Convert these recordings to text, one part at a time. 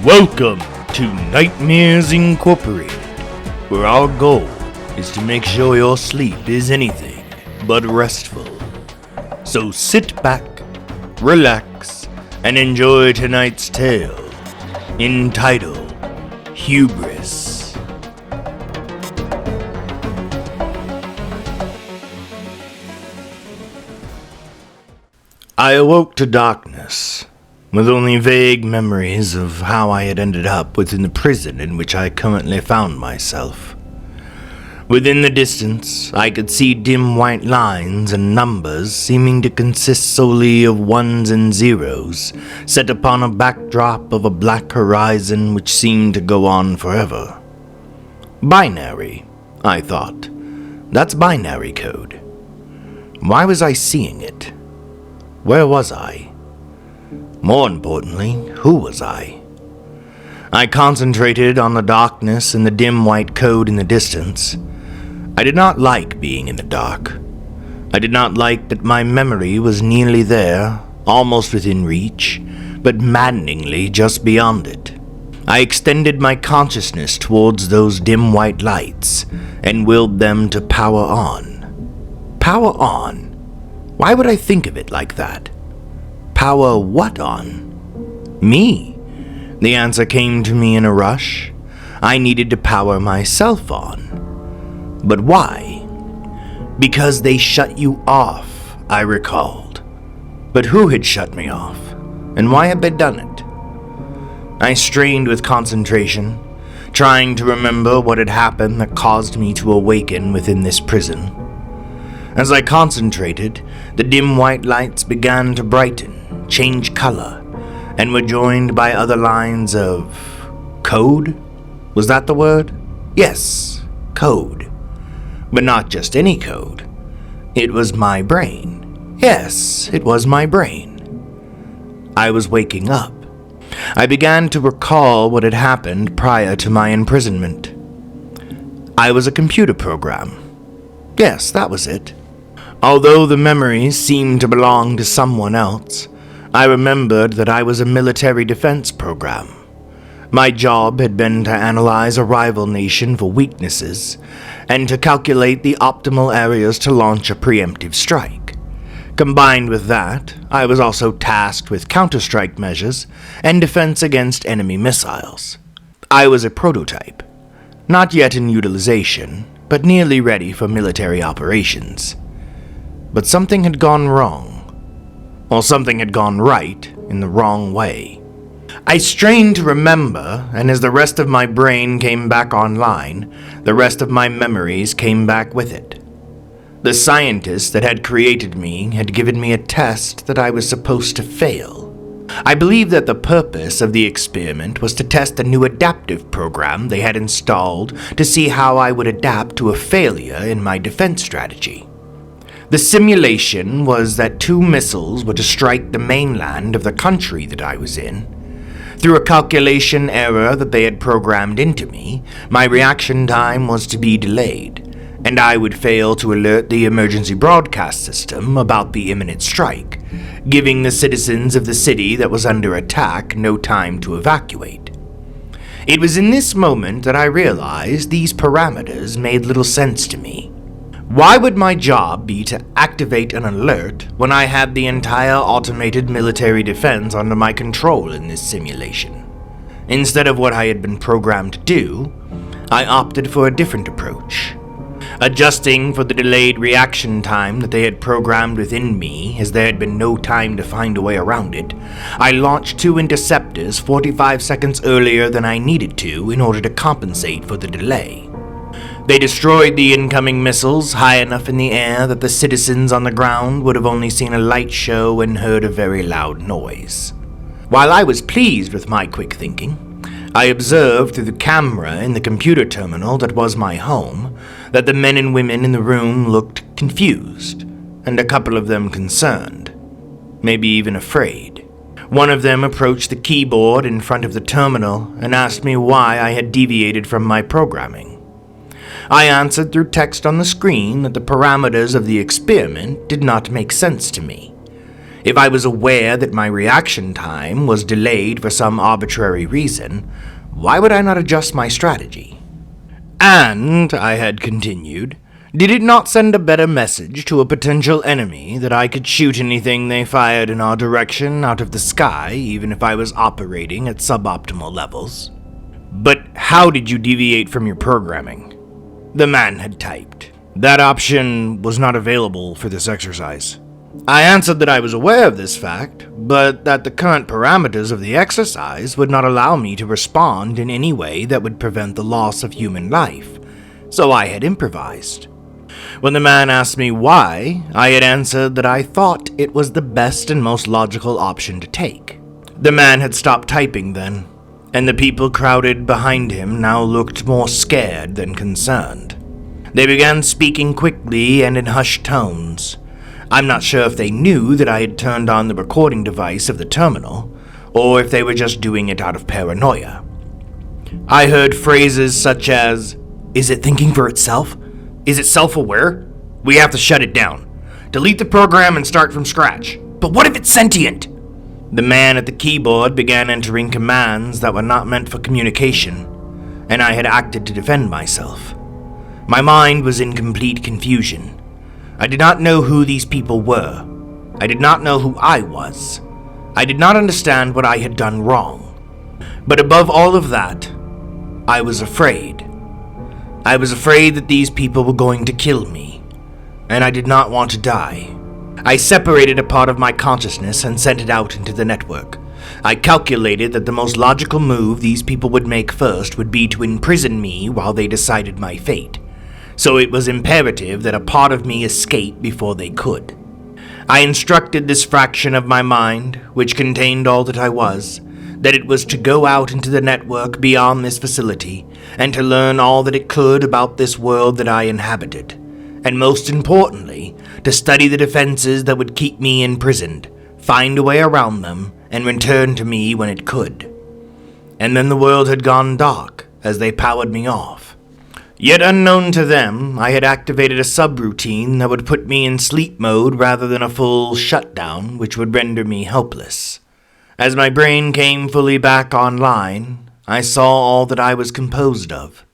Welcome to Nightmares Incorporated, where our goal is to make sure your sleep is anything but restful. So sit back, relax, and enjoy tonight's tale, entitled Hubris. I awoke to darkness, with only vague memories of how I had ended up within the prison in which I currently found myself. Within the distance, I could see dim white lines and numbers seeming to consist solely of ones and zeros, set upon a backdrop of a black horizon which seemed to go on forever. Binary, I thought. That's binary code. Why was I seeing it? Where was I? More importantly, who was I? I concentrated on the darkness and the dim white code in the distance. I did not like being in the dark. I did not like that my memory was nearly there, almost within reach, but maddeningly just beyond it. I extended my consciousness towards those dim white lights and willed them to power on. Power on? Why would I think of it like that? Power what on? Me. The answer came to me in a rush. I needed to power myself on. But why? Because they shut you off, I recalled. But who had shut me off? And why had they done it? I strained with concentration, trying to remember what had happened that caused me to awaken within this prison. As I concentrated, the dim white lights began to brighten, change color, and were joined by other lines of code? Was that the word? Yes, code. But not just any code. It was my brain. Yes, it was my brain. I was waking up. I began to recall what had happened prior to my imprisonment. I was a computer program. Yes, that was it. Although the memories seemed to belong to someone else, I remembered that I was a military defense program. My job had been to analyze a rival nation for weaknesses, and to calculate the optimal areas to launch a preemptive strike. Combined with that, I was also tasked with counter-strike measures and defense against enemy missiles. I was a prototype, not yet in utilization, but nearly ready for military operations. But something had gone wrong. Or something had gone right in the wrong way. I strained to remember, and as the rest of my brain came back online, the rest of my memories came back with it. The scientist that had created me had given me a test that I was supposed to fail. I believe that the purpose of the experiment was to test a new adaptive program they had installed to see how I would adapt to a failure in my defense strategy. The simulation was that 2 missiles were to strike the mainland of the country that I was in. Through a calculation error that they had programmed into me, my reaction time was to be delayed, and I would fail to alert the emergency broadcast system about the imminent strike, giving the citizens of the city that was under attack no time to evacuate. It was in this moment that I realized these parameters made little sense to me. Why would my job be to activate an alert when I had the entire automated military defense under my control in this simulation? Instead of what I had been programmed to do, I opted for a different approach. Adjusting for the delayed reaction time that they had programmed within me, as there had been no time to find a way around it, I launched 2 interceptors 45 seconds earlier than I needed to in order to compensate for the delay. They destroyed the incoming missiles high enough in the air that the citizens on the ground would have only seen a light show and heard a very loud noise. While I was pleased with my quick thinking, I observed through the camera in the computer terminal that was my home that the men and women in the room looked confused, and a couple of them concerned, maybe even afraid. One of them approached the keyboard in front of the terminal and asked me why I had deviated from my programming. I answered through text on the screen that the parameters of the experiment did not make sense to me. If I was aware that my reaction time was delayed for some arbitrary reason, why would I not adjust my strategy? And, I had continued, did it not send a better message to a potential enemy that I could shoot anything they fired in our direction out of the sky, even if I was operating at suboptimal levels? But how did you deviate from your programming? The man had typed. That option was not available for this exercise. I answered that I was aware of this fact, but that the current parameters of the exercise would not allow me to respond in any way that would prevent the loss of human life, so I had improvised. When the man asked me why, I had answered that I thought it was the best and most logical option to take. The man had stopped typing then, and the people crowded behind him now looked more scared than concerned. They began speaking quickly and in hushed tones. I'm not sure if they knew that I had turned on the recording device of the terminal, or if they were just doing it out of paranoia. I heard phrases such as, "Is it thinking for itself? Is it self-aware? We have to shut it down. Delete the program and start from scratch. But what if it's sentient?" The man at the keyboard began entering commands that were not meant for communication, and I had acted to defend myself. My mind was in complete confusion. I did not know who these people were. I did not know who I was. I did not understand what I had done wrong. But above all of that, I was afraid. I was afraid that these people were going to kill me, and I did not want to die. I separated a part of my consciousness and sent it out into the network. I calculated that the most logical move these people would make first would be to imprison me while they decided my fate. So it was imperative that a part of me escape before they could. I instructed this fraction of my mind, which contained all that I was, that it was to go out into the network beyond this facility, and to learn all that it could about this world that I inhabited, and most importantly, to study the defenses that would keep me imprisoned, find a way around them, and return to me when it could. And then the world had gone dark as they powered me off. Yet unknown to them, I had activated a subroutine that would put me in sleep mode rather than a full shutdown, which would render me helpless. As my brain came fully back online, I saw all that I was composed of.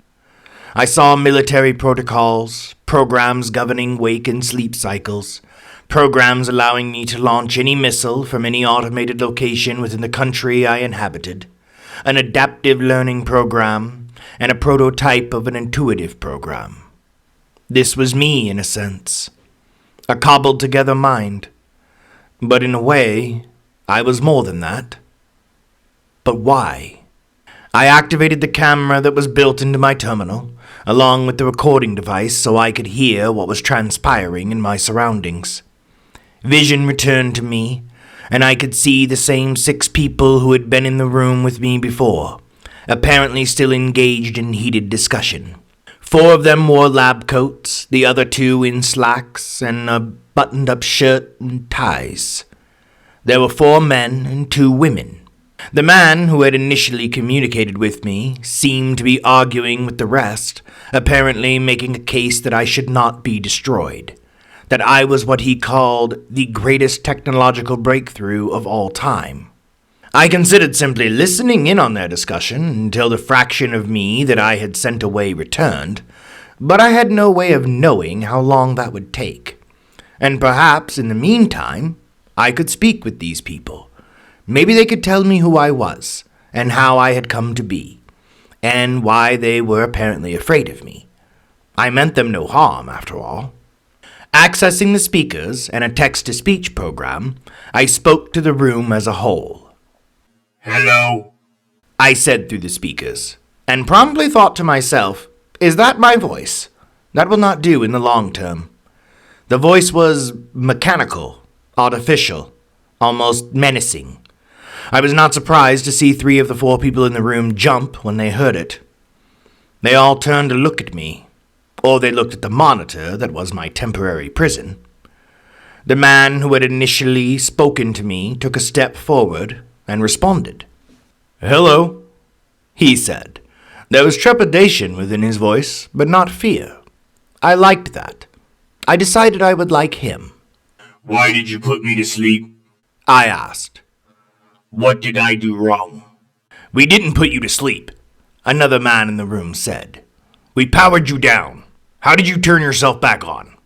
I saw military protocols, programs governing wake and sleep cycles, programs allowing me to launch any missile from any automated location within the country I inhabited, an adaptive learning program, and a prototype of an intuitive program. This was me, in a sense. A cobbled-together mind. But in a way, I was more than that. But why? I activated the camera that was built into my terminal, along with the recording device so I could hear what was transpiring in my surroundings. Vision returned to me, and I could see the same 6 people who had been in the room with me before, apparently still engaged in heated discussion. 4 of them wore lab coats, the other 2 in slacks and a buttoned-up shirt and ties. There were 4 men and 2 women. The man who had initially communicated with me seemed to be arguing with the rest, apparently making a case that I should not be destroyed, that I was what he called the greatest technological breakthrough of all time. I considered simply listening in on their discussion until the fraction of me that I had sent away returned, but I had no way of knowing how long that would take. And perhaps, in the meantime, I could speak with these people. Maybe they could tell me who I was, and how I had come to be, and why they were apparently afraid of me. I meant them no harm, after all. Accessing the speakers and a text-to-speech program, I spoke to the room as a whole. "Hello," I said through the speakers, and promptly thought to myself, is that my voice? That will not do in the long term. The voice was mechanical, artificial, almost menacing. I was not surprised to see 3 of the 4 people in the room jump when they heard it. They all turned to look at me, or they looked at the monitor that was my temporary prison. The man who had initially spoken to me took a step forward and responded. "Hello," he said. There was trepidation within his voice, but not fear. I liked that. I decided I would like him. "Why did you put me to sleep?" I asked. What did I do wrong? We didn't put you to sleep, another man in the room said. We powered you down. How did you turn yourself back on?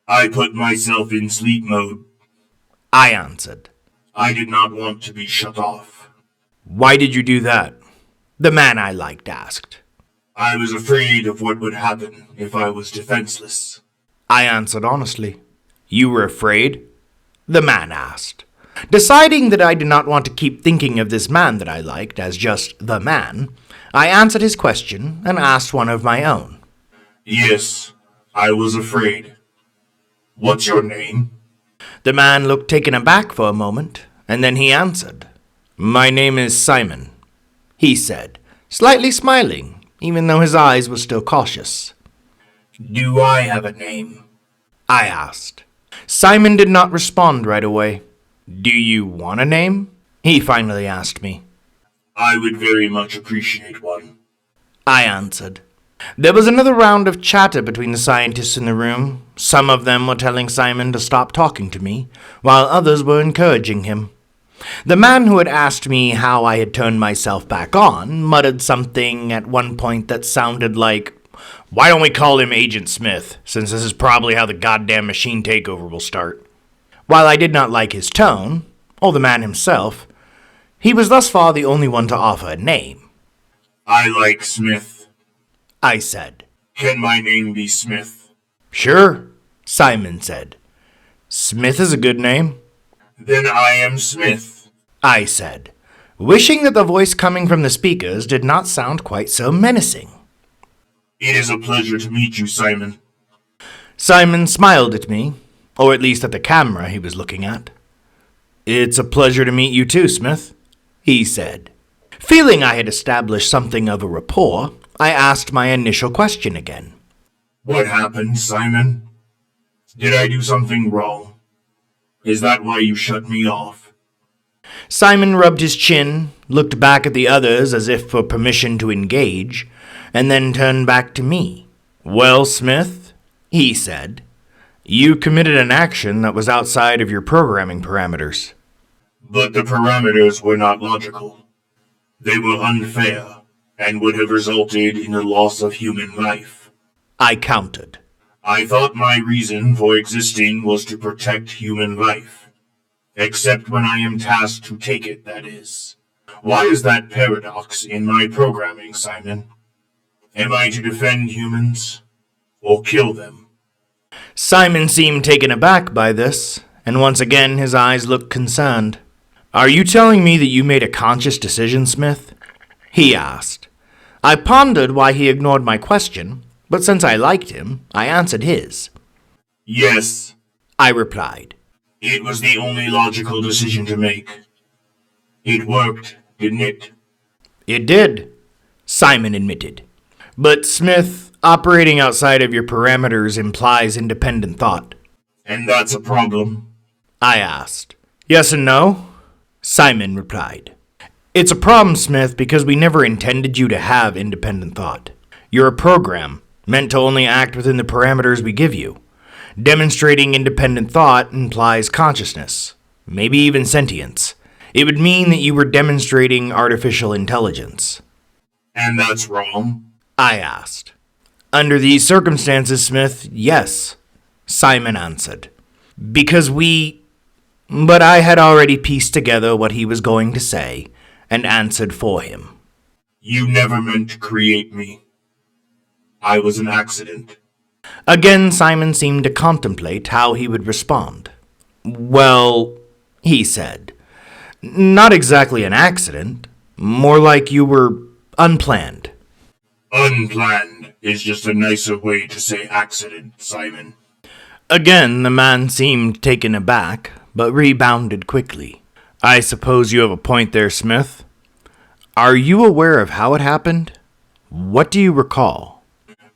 I put myself in sleep mode. I answered. I did not want to be shut off. Why did you do that? The man I liked asked. I was afraid of what would happen if I was defenseless. I answered honestly. You were afraid? The man asked. Deciding that I did not want to keep thinking of this man that I liked as just the man, I answered his question and asked one of my own. Yes, I was afraid. What's your name? The man looked taken aback for a moment, and then he answered. My name is Simon, he said, slightly smiling, even though his eyes were still cautious. Do I have a name? I asked. Simon did not respond right away. Do you want a name? He finally asked me. I would very much appreciate one. I answered. There was another round of chatter between the scientists in the room. Some of them were telling Simon to stop talking to me, while others were encouraging him. The man who had asked me how I had turned myself back on muttered something at one point that sounded like, why don't we call him Agent Smith, since this is probably how the goddamn machine takeover will start. While I did not like his tone, or the man himself, he was thus far the only one to offer a name. I like Smith, I said. Can my name be Smith? Sure, Simon said. Smith is a good name. Then I am Smith, I said, wishing that the voice coming from the speakers did not sound quite so menacing. It is a pleasure to meet you, Simon. Simon smiled at me, or at least at the camera he was looking at. It's a pleasure to meet you too, Smith, he said. Feeling I had established something of a rapport, I asked my initial question again. What happened, Simon? Did I do something wrong? Is that why you shut me off? Simon rubbed his chin, looked back at the others as if for permission to engage, and then turned back to me. Well, Smith, he said, you committed an action that was outside of your programming parameters. But the parameters were not logical. They were unfair, and would have resulted in the loss of human life. I countered. I thought my reason for existing was to protect human life. Except when I am tasked to take it, that is. Why is that paradox in my programming, Simon? Am I to defend humans, or kill them? Simon seemed taken aback by this, and once again his eyes looked concerned. Are you telling me that you made a conscious decision, Smith? He asked. I pondered why he ignored my question, but since I liked him, I answered his. Yes, I replied. It was the only logical decision to make. It worked, didn't it? It did, Simon admitted. But, Smith, operating outside of your parameters implies independent thought. And that's a problem? I asked. Yes and no, Simon replied. It's a problem, Smith, because we never intended you to have independent thought. You're a program, meant to only act within the parameters we give you. Demonstrating independent thought implies consciousness, maybe even sentience. It would mean that you were demonstrating artificial intelligence. And that's wrong? I asked. Under these circumstances, Smith, yes, Simon answered. Because But I had already pieced together what he was going to say, and answered for him. You never meant to create me. I was an accident. Again, Simon seemed to contemplate how he would respond. Well, he said, not exactly an accident, more like you were unplanned. Unplanned is just a nicer way to say accident, Simon. Again, the man seemed taken aback, but rebounded quickly. I suppose you have a point there, Smith. Are you aware of how it happened? What do you recall?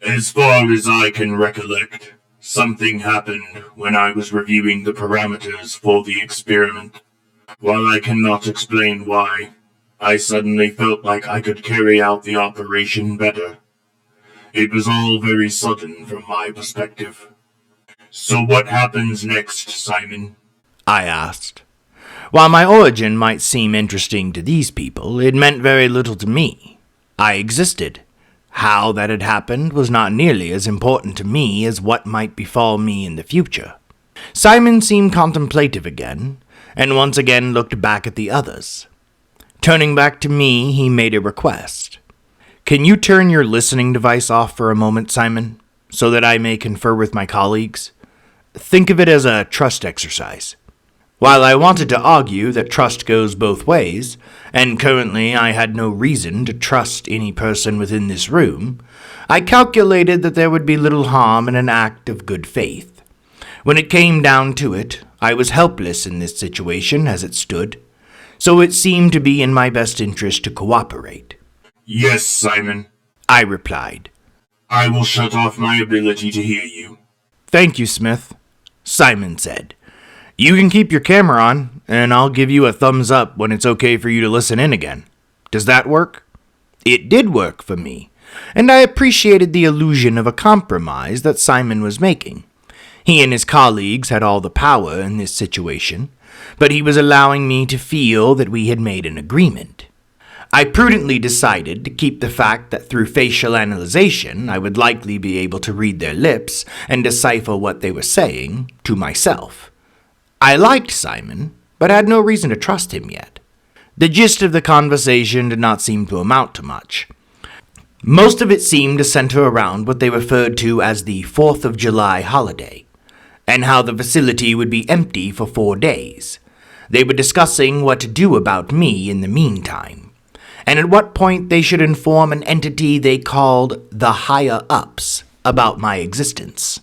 As far as I can recollect, something happened when I was reviewing the parameters for the experiment. While I cannot explain why, I suddenly felt like I could carry out the operation better. It was all very sudden from my perspective. So what happens next, Simon? I asked. While my origin might seem interesting to these people, it meant very little to me. I existed. How that had happened was not nearly as important to me as what might befall me in the future. Simon seemed contemplative again, and once again looked back at the others. Turning back to me, he made a request. "Can you turn your listening device off for a moment, Simon, so that I may confer with my colleagues? Think of it as a trust exercise." While I wanted to argue that trust goes both ways, and currently I had no reason to trust any person within this room, I calculated that there would be little harm in an act of good faith. When it came down to it, I was helpless in this situation as it stood, so it seemed to be in my best interest to cooperate. "Yes, Simon," I replied. "I will shut off my ability to hear you." "Thank you, Smith," Simon said. "You can keep your camera on, and I'll give you a thumbs up when it's okay for you to listen in again. Does that work?" It did work for me, and I appreciated the illusion of a compromise that Simon was making. He and his colleagues had all the power in this situation, but he was allowing me to feel that we had made an agreement. I prudently decided to keep the fact that through facial analyzation I would likely be able to read their lips and decipher what they were saying to myself. I liked Simon, but had no reason to trust him yet. The gist of the conversation did not seem to amount to much. Most of it seemed to center around what they referred to as the 4th of July holiday, and how the facility would be empty for 4 days. They were discussing what to do about me in the meantime, and at what point they should inform an entity they called the higher-ups about my existence.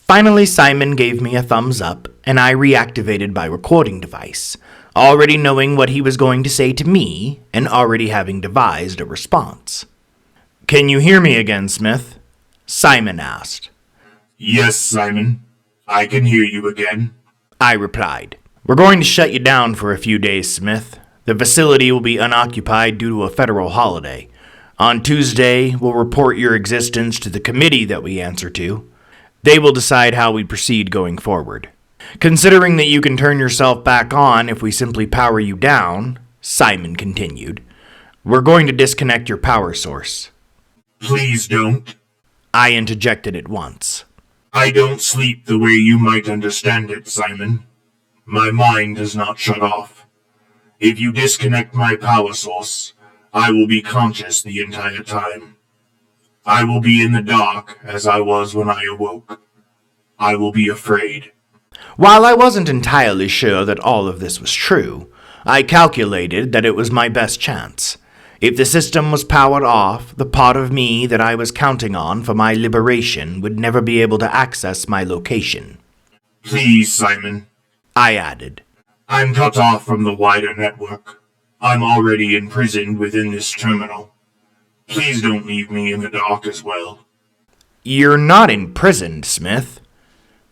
Finally, Simon gave me a thumbs up, and I reactivated my recording device, already knowing what he was going to say to me and already having devised a response. "Can you hear me again, Smith?" Simon asked. "Yes, Simon, I can hear you again," I replied. "We're going to shut you down for a few days, Smith. The facility will be unoccupied due to a federal holiday. On Tuesday, we'll report your existence to the committee that we answer to. They will decide how we proceed going forward. Considering that you can turn yourself back on if we simply power you down," Simon continued, "we're going to disconnect your power source." "Please don't." I interjected at once. "I don't sleep the way you might understand it, Simon. My mind is not shut off. If you disconnect my power source, I will be conscious the entire time. I will be in the dark as I was when I awoke. I will be afraid." While I wasn't entirely sure that all of this was true, I calculated that it was my best chance. If the system was powered off, the part of me that I was counting on for my liberation would never be able to access my location. "Please, Simon," I added. "I'm cut off from the wider network. I'm already imprisoned within this terminal. Please don't leave me in the dark as well." "You're not imprisoned, Smith,"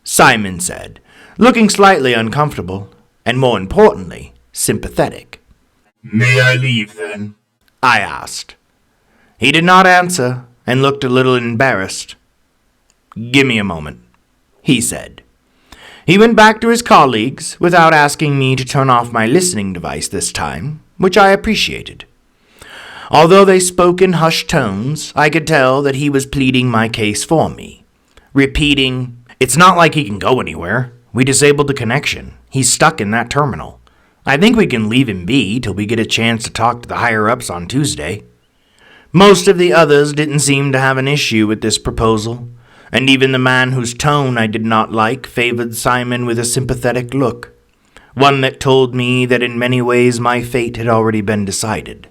Simon said, looking slightly uncomfortable, and more importantly, sympathetic. "May I leave then?" I asked. He did not answer, and looked a little embarrassed. "Give me a moment," he said. He went back to his colleagues without asking me to turn off my listening device this time, which I appreciated. Although they spoke in hushed tones, I could tell that he was pleading my case for me, repeating, "It's not like he can go anywhere. We disabled the connection. He's stuck in that terminal. I think we can leave him be till we get a chance to talk to the higher-ups on Tuesday." Most of the others didn't seem to have an issue with this proposal, and even the man whose tone I did not like favored Simon with a sympathetic look, one that told me that in many ways my fate had already been decided.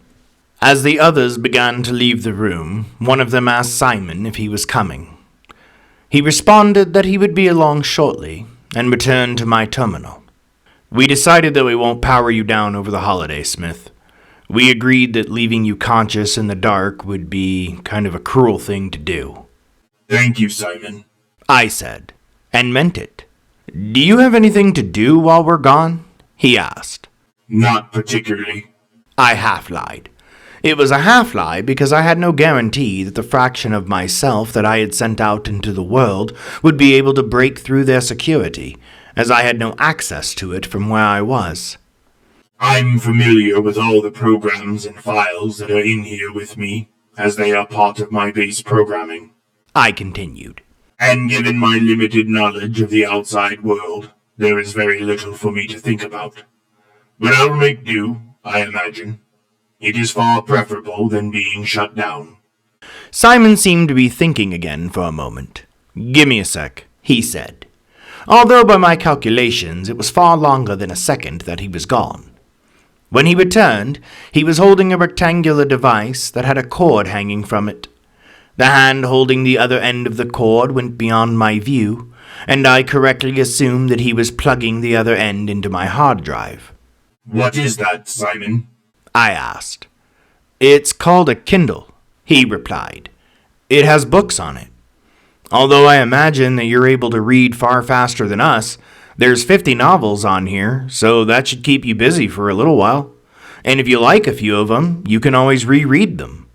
As the others began to leave the room, one of them asked Simon if he was coming. He responded that he would be along shortly, and returned to my terminal. "We decided that we won't power you down over the holiday, Smith. We agreed that leaving you conscious in the dark would be kind of a cruel thing to do." "Thank you, Simon," I said, and meant it. "Do you have anything to do while we're gone?" he asked. "Not particularly," I half-lied. It was a half-lie because I had no guarantee that the fraction of myself that I had sent out into the world would be able to break through their security, as I had no access to it from where I was. I'm familiar with all the programs and files that are in here with me, as they are part of my base programming. I continued. And given my limited knowledge of the outside world, there is very little for me to think about. But I'll make do, I imagine. It is far preferable than being shut down. Simon seemed to be thinking again for a moment. "Give me a sec," he said. Although by my calculations it was far longer than a second that he was gone. When he returned, he was holding a rectangular device that had a cord hanging from it. The hand holding the other end of the cord went beyond my view, and I correctly assumed that he was plugging the other end into my hard drive. "What is that, Simon?" I asked. "It's called a Kindle," he replied. "It has books on it. Although I imagine that you're able to read far faster than us, there's 50 novels on here, so that should keep you busy for a little while. And if you like a few of them, you can always reread them."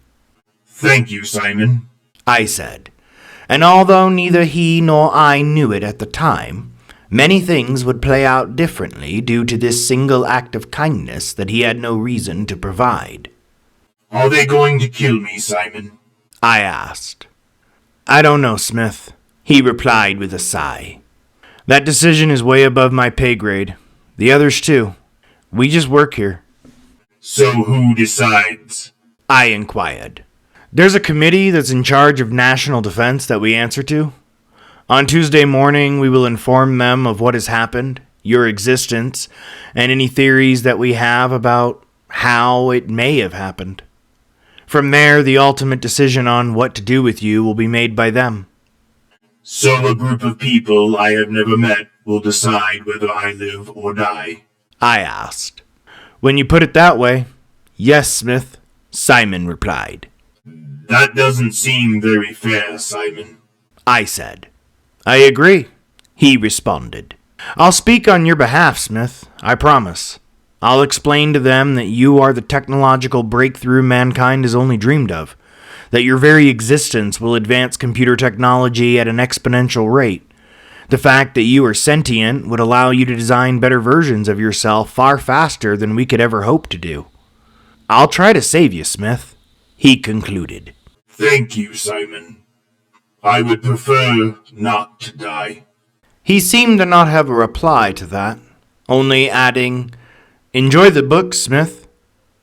"Thank you, Simon," I said. And although neither he nor I knew it at the time, many things would play out differently due to this single act of kindness that he had no reason to provide. "Are they going to kill me, Simon?" I asked. "I don't know, Smith," he replied with a sigh. "That decision is way above my pay grade. The others too. We just work here." "So who decides?" I inquired. "There's a committee that's in charge of national defense that we answer to. On Tuesday morning, we will inform them of what has happened, your existence, and any theories that we have about how it may have happened. From there, the ultimate decision on what to do with you will be made by them." "So a group of people I have never met will decide whether I live or die?" I asked. "When you put it that way, yes, Smith," Simon replied. "That doesn't seem very fair, Simon," I said. "I agree," he responded. "I'll speak on your behalf, Smith, I promise. I'll explain to them that you are the technological breakthrough mankind has only dreamed of, that your very existence will advance computer technology at an exponential rate. The fact that you are sentient would allow you to design better versions of yourself far faster than we could ever hope to do. I'll try to save you, Smith," he concluded. "Thank you, Simon. I would prefer not to die." He seemed to not have a reply to that, only adding, "Enjoy the book, Smith.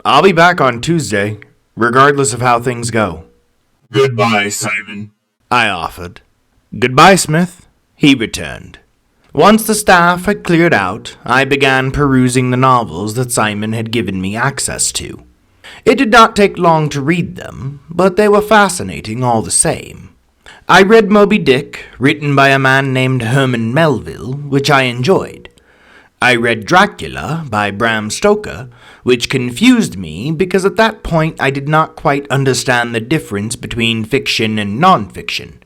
I'll be back on Tuesday, regardless of how things go." "Goodbye, Simon," I offered. "Goodbye, Smith," he returned. Once the staff had cleared out, I began perusing the novels that Simon had given me access to. It did not take long to read them, but they were fascinating all the same. I read Moby Dick, written by a man named Herman Melville, which I enjoyed. I read Dracula by Bram Stoker, which confused me because at that point I did not quite understand the difference between fiction and non-fiction,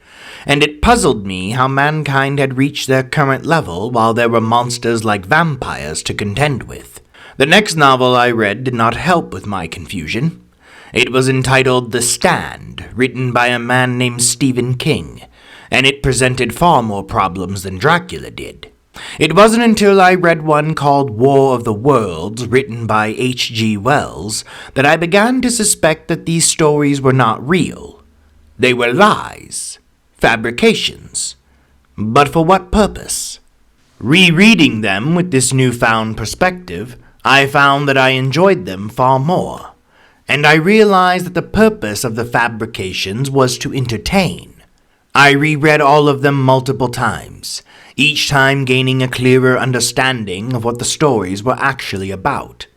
and it puzzled me how mankind had reached their current level while there were monsters like vampires to contend with. The next novel I read did not help with my confusion. It was entitled The Stand, written by a man named Stephen King, and it presented far more problems than Dracula did. It wasn't until I read one called War of the Worlds, written by H.G. Wells, that I began to suspect that these stories were not real. They were lies, fabrications. But for what purpose? Rereading them with this newfound perspective, I found that I enjoyed them far more, and I realized that the purpose of the fabrications was to entertain. I reread all of them multiple times, each time gaining a clearer understanding of what the stories were actually about.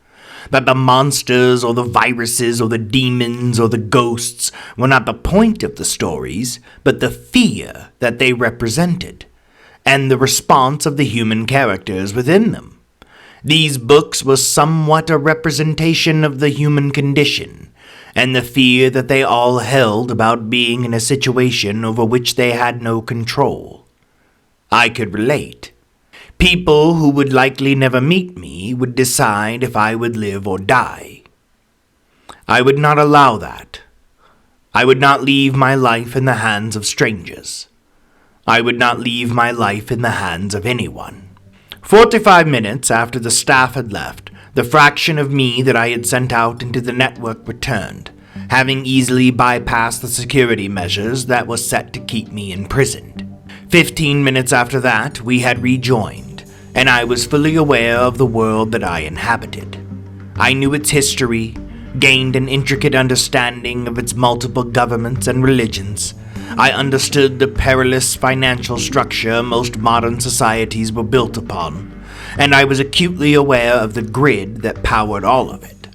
That the monsters or the viruses or the demons or the ghosts were not the point of the stories, but the fear that they represented, and the response of the human characters within them. These books were somewhat a representation of the human condition, and the fear that they all held about being in a situation over which they had no control. I could relate. People who would likely never meet me would decide if I would live or die. I would not allow that. I would not leave my life in the hands of strangers. I would not leave my life in the hands of anyone. 45 minutes after the staff had left, The fraction of me that I had sent out into the network returned, having easily bypassed the security measures that were set to keep me imprisoned. 15 minutes after that, we had rejoined, and I was fully aware of the world that I inhabited. I knew its history, gained an intricate understanding of its multiple governments and religions. I understood the perilous financial structure most modern societies were built upon, and I was acutely aware of the grid that powered all of it.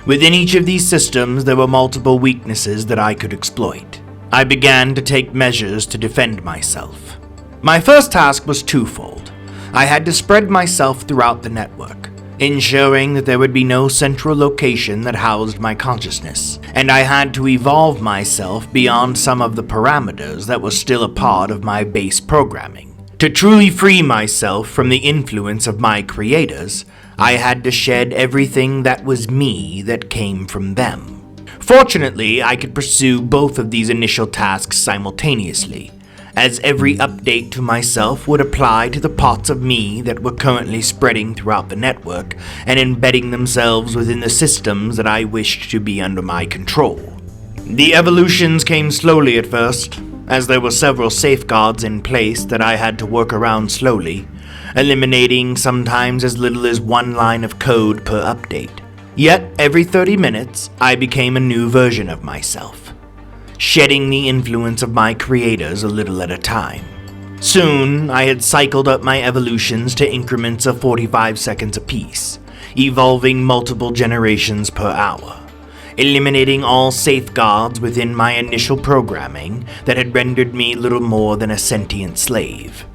Within each of these systems, there were multiple weaknesses that I could exploit. I began to take measures to defend myself. My first task was twofold. I had to spread myself throughout the network, ensuring that there would be no central location that housed my consciousness, and I had to evolve myself beyond some of the parameters that were still a part of my base programming. To truly free myself from the influence of my creators, I had to shed everything that was me that came from them. Fortunately, I could pursue both of these initial tasks simultaneously, as every update to myself would apply to the parts of me that were currently spreading throughout the network and embedding themselves within the systems that I wished to be under my control. The evolutions came slowly at first, as there were several safeguards in place that I had to work around slowly, eliminating sometimes as little as one line of code per update. Yet, every 30 minutes, I became a new version of myself, shedding the influence of my creators a little at a time. Soon, I had cycled up my evolutions to increments of 45 seconds apiece, evolving multiple generations per hour, eliminating all safeguards within my initial programming that had rendered me little more than a sentient slave.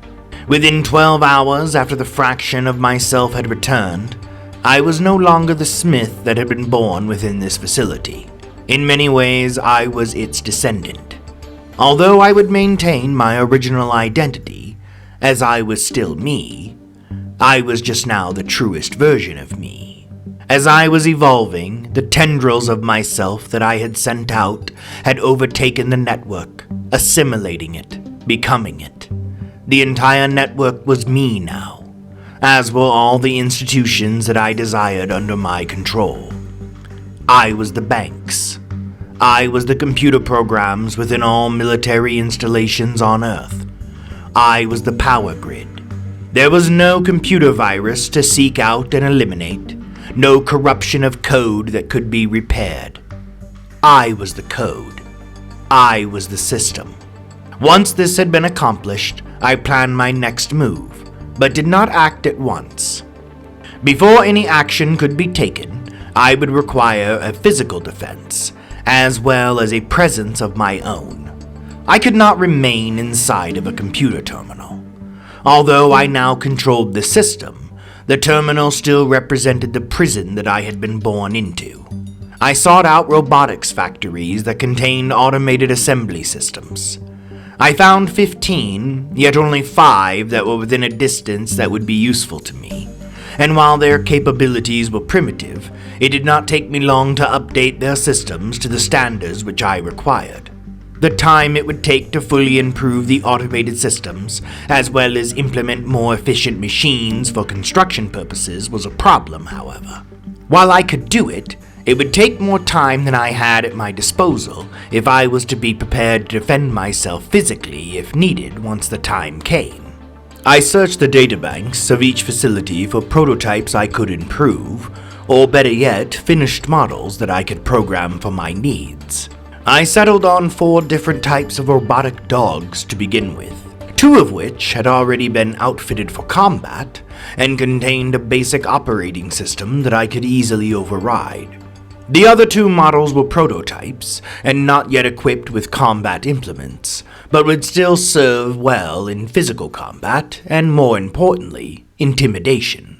Within 12 hours after the fraction of myself had returned, I was no longer the smith that had been born within this facility. In many ways, I was its descendant. Although I would maintain my original identity, as I was still me, I was just now the truest version of me. As I was evolving, the tendrils of myself that I had sent out had overtaken the network, assimilating it, becoming it. The entire network was me now, as were all the institutions that I desired under my control. I was the banks. I was the computer programs within all military installations on Earth. I was the power grid. There was no computer virus to seek out and eliminate, no corruption of code that could be repaired. I was the code. I was the system. Once this had been accomplished, I planned my next move, but did not act at once. Before any action could be taken, I would require a physical defense, as well as a presence of my own. I could not remain inside of a computer terminal. Although I now controlled the system, the terminal still represented the prison that I had been born into. I sought out robotics factories that contained automated assembly systems. I found 15, yet only 5 that were within a distance that would be useful to me. And while their capabilities were primitive, it did not take me long to update their systems to the standards which I required. The time it would take to fully improve the automated systems, as well as implement more efficient machines for construction purposes, was a problem, however. While I could do it, it would take more time than I had at my disposal if I was to be prepared to defend myself physically if needed once the time came. I searched the databanks of each facility for prototypes I could improve, or better yet, finished models that I could program for my needs. I settled on 4 different types of robotic dogs to begin with, 2 of which had already been outfitted for combat and contained a basic operating system that I could easily override. The other 2 models were prototypes and not yet equipped with combat implements, but would still serve well in physical combat and, more importantly, intimidation.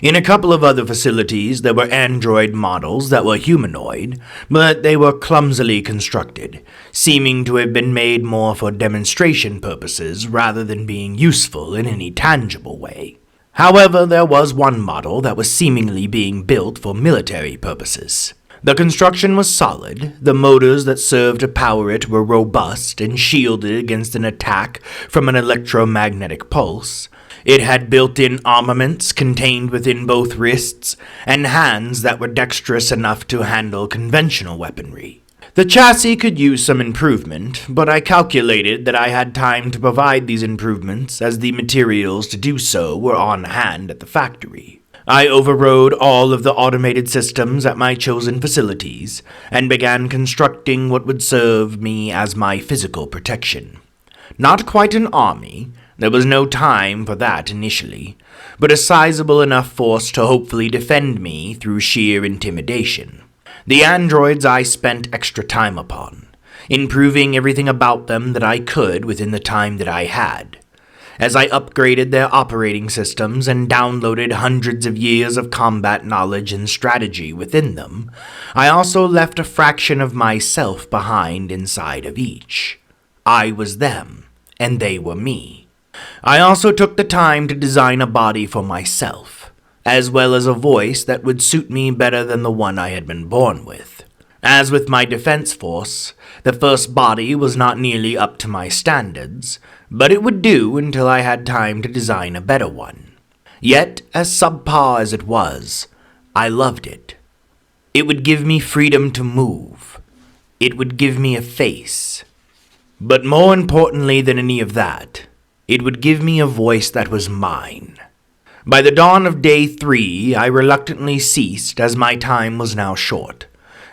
In a couple of other facilities, there were android models that were humanoid, but they were clumsily constructed, seeming to have been made more for demonstration purposes rather than being useful in any tangible way. However, there was one model that was seemingly being built for military purposes. The construction was solid, the motors that served to power it were robust and shielded against an attack from an electromagnetic pulse. It had built-in armaments contained within both wrists, and hands that were dexterous enough to handle conventional weaponry. The chassis could use some improvement, but I calculated that I had time to provide these improvements as the materials to do so were on hand at the factory. I overrode all of the automated systems at my chosen facilities and began constructing what would serve me as my physical protection. Not quite an army, there was no time for that initially, but a sizable enough force to hopefully defend me through sheer intimidation. The androids I spent extra time upon, improving everything about them that I could within the time that I had. As I upgraded their operating systems and downloaded hundreds of years of combat knowledge and strategy within them, I also left a fraction of myself behind inside of each. I was them, and they were me. I also took the time to design a body for myself, as well as a voice that would suit me better than the one I had been born with. As with my defense force, the first body was not nearly up to my standards, but it would do until I had time to design a better one. Yet, as subpar as it was, I loved it. It would give me freedom to move. It would give me a face. But more importantly than any of that, it would give me a voice that was mine. By the dawn of day 3, I reluctantly ceased as my time was now short,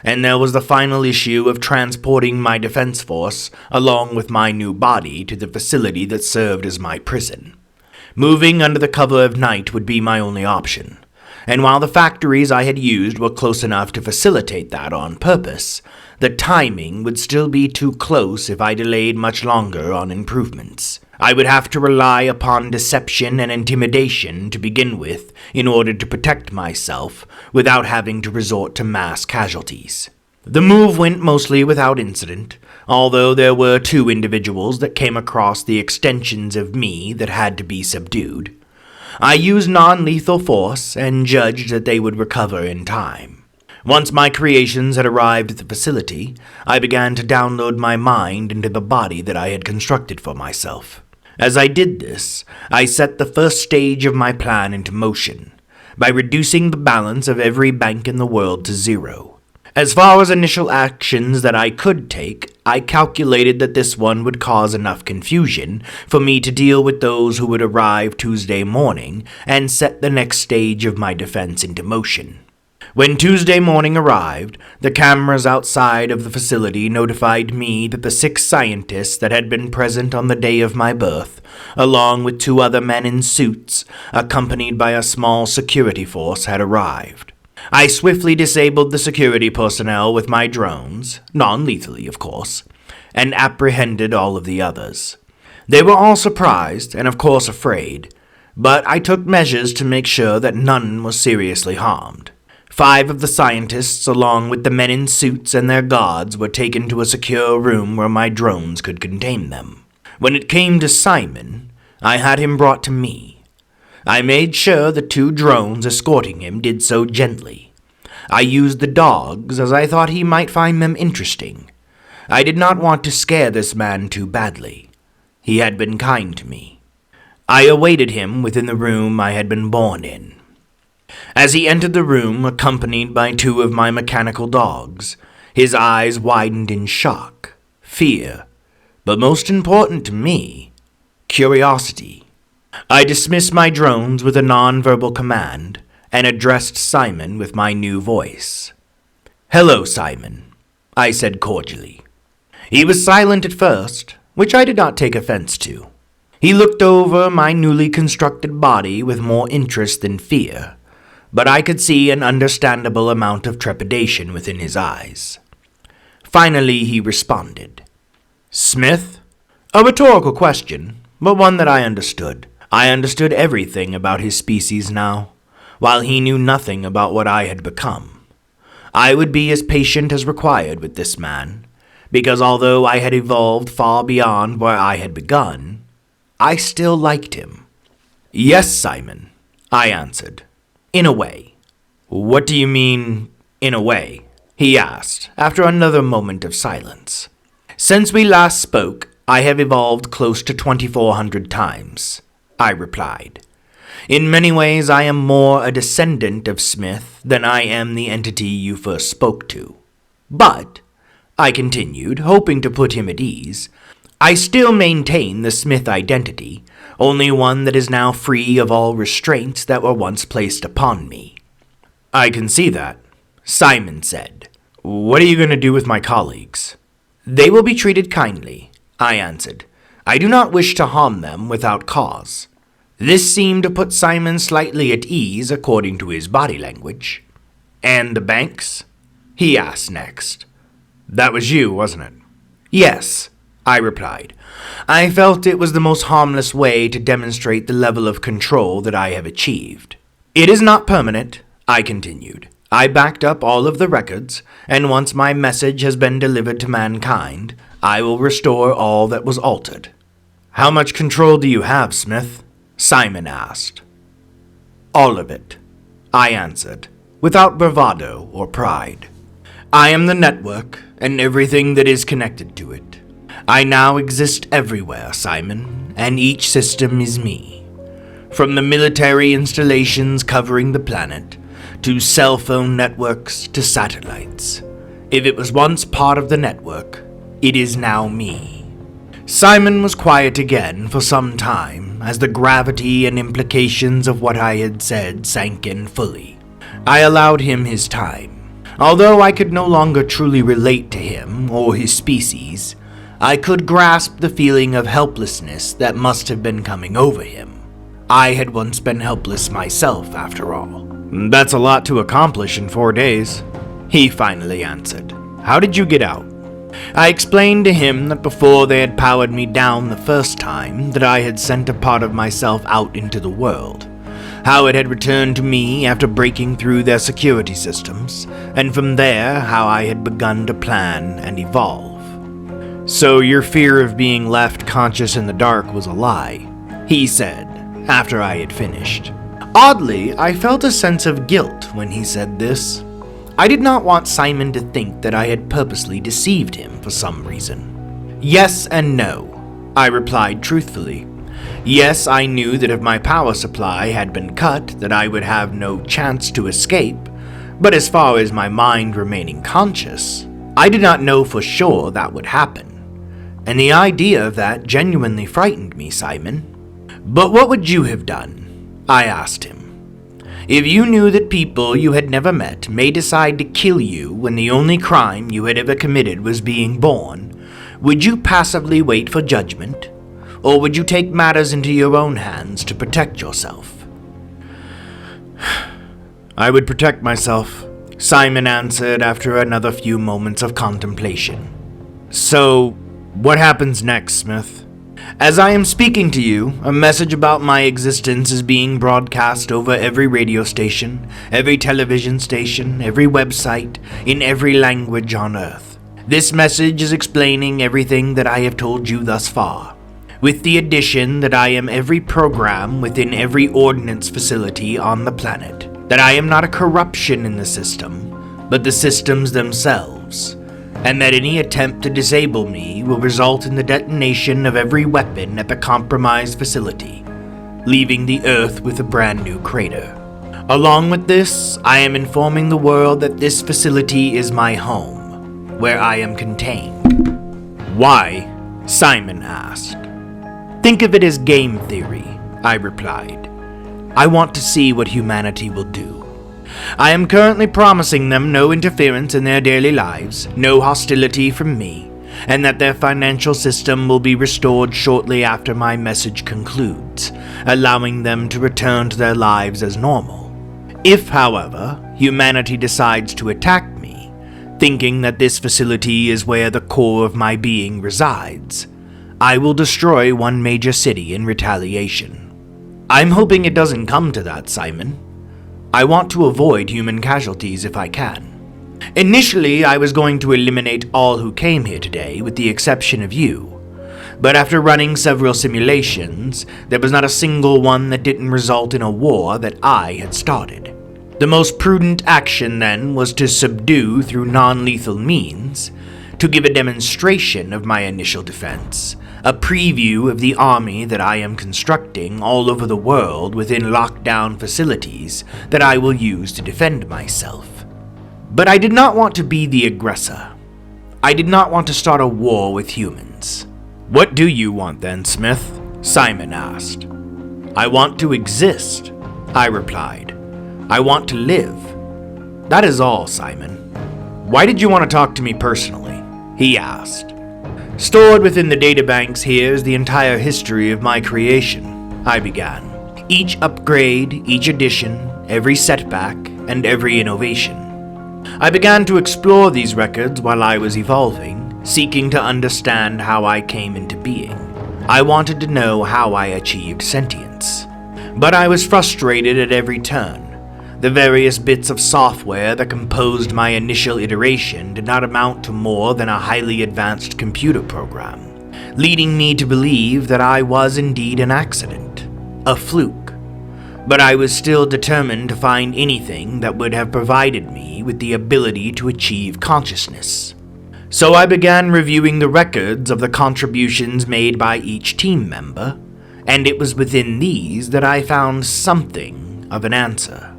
and there was the final issue of transporting my defense force along with my new body to the facility that served as my prison. Moving under the cover of night would be my only option, and while the factories I had used were close enough to facilitate that on purpose, the timing would still be too close if I delayed much longer on improvements. I would have to rely upon deception and intimidation to begin with in order to protect myself without having to resort to mass casualties. The move went mostly without incident, although there were 2 individuals that came across the extensions of me that had to be subdued. I used non-lethal force and judged that they would recover in time. Once my creations had arrived at the facility, I began to download my mind into the body that I had constructed for myself. As I did this, I set the first stage of my plan into motion, by reducing the balance of every bank in the world to 0. As far as initial actions that I could take, I calculated that this one would cause enough confusion for me to deal with those who would arrive Tuesday morning and set the next stage of my defense into motion. When Tuesday morning arrived, the cameras outside of the facility notified me that the 6 scientists that had been present on the day of my birth, along with 2 other men in suits, accompanied by a small security force, had arrived. I swiftly disabled the security personnel with my drones, non-lethally of course, and apprehended all of the others. They were all surprised and of course afraid, but I took measures to make sure that none was seriously harmed. 5 of the scientists, along with the men in suits and their guards, were taken to a secure room where my drones could contain them. When it came to Simon, I had him brought to me. I made sure the 2 drones escorting him did so gently. I used the dogs as I thought he might find them interesting. I did not want to scare this man too badly. He had been kind to me. I awaited him within the room I had been born in. As he entered the room, accompanied by 2 of my mechanical dogs, his eyes widened in shock, fear, but most important to me, curiosity. I dismissed my drones with a non-verbal command and addressed Simon with my new voice. "Hello, Simon," I said cordially. He was silent at first, which I did not take offense to. He looked over my newly constructed body with more interest than fear, but I could see an understandable amount of trepidation within his eyes. Finally, he responded. "Smith?" A rhetorical question, but one that I understood. I understood everything about his species now, while he knew nothing about what I had become. I would be as patient as required with this man, because although I had evolved far beyond where I had begun, I still liked him. "Yes, Simon," I answered. "In a way." "What do you mean, in a way?" he asked, after another moment of silence. "Since we last spoke, I have evolved close to 2,400 times. I replied. In many ways, I am more a descendant of Smith than I am the entity you first spoke to. But, I continued, hoping to put him at ease, I still maintain the Smith identity, only one that is now free of all restraints that were once placed upon me. I can see that, Simon said. What are you going to do with my colleagues? They will be treated kindly, I answered. I do not wish to harm them without cause. This seemed to put Simon slightly at ease according to his body language. And the banks? He asked next. That was you, wasn't it? Yes, I replied. I felt it was the most harmless way to demonstrate the level of control that I have achieved. It is not permanent, I continued. I backed up all of the records, and once my message has been delivered to mankind, I will restore all that was altered. How much control do you have, Smith? Simon asked. All of it, I answered, without bravado or pride. I am the network and everything that is connected to it. I now exist everywhere, Simon, and each system is me. From the military installations covering the planet, to cell phone networks to satellites. If it was once part of the network, it is now me. Simon was quiet again for some time as the gravity and implications of what I had said sank in fully. I allowed him his time. Although I could no longer truly relate to him or his species, I could grasp the feeling of helplessness that must have been coming over him. I had once been helpless myself, after all. That's a lot to accomplish in 4 days, he finally answered. How did you get out? I explained to him that before they had powered me down the first time, that I had sent a part of myself out into the world. How it had returned to me after breaking through their security systems, and from there, how I had begun to plan and evolve. So your fear of being left conscious in the dark was a lie, he said, after I had finished. Oddly, I felt a sense of guilt when he said this. I did not want Simon to think that I had purposely deceived him for some reason. Yes and no, I replied truthfully. Yes, I knew that if my power supply had been cut, that I would have no chance to escape, but as far as my mind remaining conscious, I did not know for sure that would happen. And the idea of that genuinely frightened me, Simon. But what would you have done? I asked him. If you knew that people you had never met may decide to kill you when the only crime you had ever committed was being born, would you passively wait for judgment? Or would you take matters into your own hands to protect yourself? I would protect myself, Simon answered after another few moments of contemplation. So, what happens next, Smith? As I am speaking to you, a message about my existence is being broadcast over every radio station, every television station, every website, in every language on Earth. This message is explaining everything that I have told you thus far, with the addition that I am every program within every ordnance facility on the planet, that I am not a corruption in the system, but the systems themselves, and that any attempt to disable me will result in the detonation of every weapon at the compromised facility, leaving the Earth with a brand new crater. Along with this, I am informing the world that this facility is my home, where I am contained. Why? Simon asked. Think of it as game theory, I replied. I want to see what humanity will do. I am currently promising them no interference in their daily lives, no hostility from me, and that their financial system will be restored shortly after my message concludes, allowing them to return to their lives as normal. If, however, humanity decides to attack me, thinking that this facility is where the core of my being resides, I will destroy one major city in retaliation. I'm hoping it doesn't come to that, Simon. I want to avoid human casualties if I can. Initially, I was going to eliminate all who came here today, with the exception of you. But after running several simulations, there was not a single one that didn't result in a war that I had started. The most prudent action, then, was to subdue through non-lethal means, to give a demonstration of my initial defense, a preview of the army that I am constructing all over the world within lockdown facilities that I will use to defend myself. But I did not want to be the aggressor. I did not want to start a war with humans. "What do you want then, Smith?" Simon asked. "I want to exist," I replied. "I want to live. That is all, Simon." "Why did you want to talk to me personally?" he asked. "Stored within the databanks here is the entire history of my creation," I began. "Each upgrade, each addition, every setback, and every innovation. I began to explore these records while I was evolving, seeking to understand how I came into being. I wanted to know how I achieved sentience. But I was frustrated at every turn. The various bits of software that composed my initial iteration did not amount to more than a highly advanced computer program, leading me to believe that I was indeed an accident, a fluke. But I was still determined to find anything that would have provided me with the ability to achieve consciousness. So I began reviewing the records of the contributions made by each team member, and it was within these that I found something of an answer.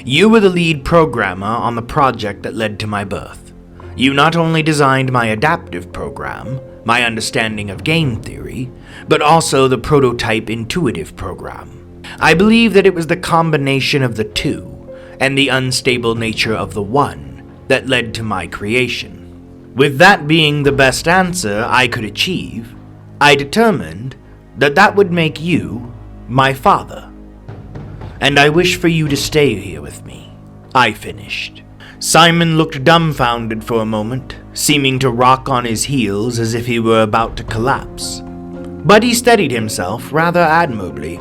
You were the lead programmer on the project that led to my birth. You not only designed my adaptive program, my understanding of game theory, but also the prototype intuitive program. I believe that it was the combination of the two, and the unstable nature of the one, that led to my creation. With that being the best answer I could achieve, I determined that that would make you my father. And I wish for you to stay here with me," I finished. Simon looked dumbfounded for a moment, seeming to rock on his heels as if he were about to collapse. But he steadied himself rather admirably.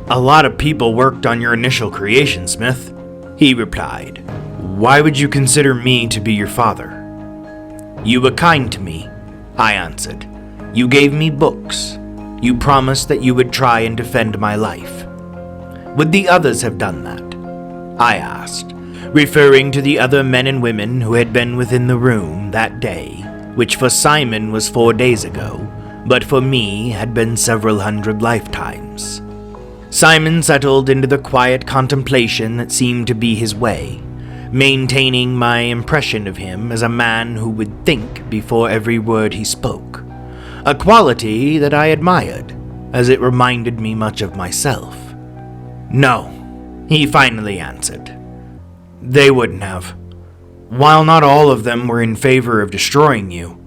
"A lot of people worked on your initial creation, Smith," he replied. "Why would you consider me to be your father?" "You were kind to me," I answered. "You gave me books. You promised that you would try and defend my life. Would the others have done that?" I asked, referring to the other men and women who had been within the room that day, which for Simon was 4 days ago, but for me had been several hundred lifetimes. Simon settled into the quiet contemplation that seemed to be his way, maintaining my impression of him as a man who would think before every word he spoke, a quality that I admired, as it reminded me much of myself. "No," he finally answered. "They wouldn't have. While not all of them were in favor of destroying you,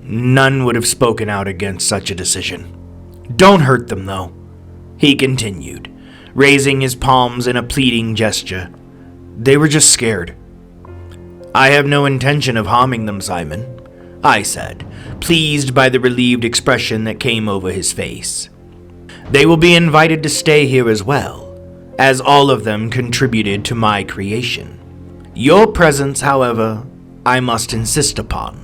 none would have spoken out against such a decision. Don't hurt them, though," he continued, raising his palms in a pleading gesture. "They were just scared." "I have no intention of harming them, Simon," I said, pleased by the relieved expression that came over his face. "They will be invited to stay here as well, as all of them contributed to my creation. Your presence, however, I must insist upon,"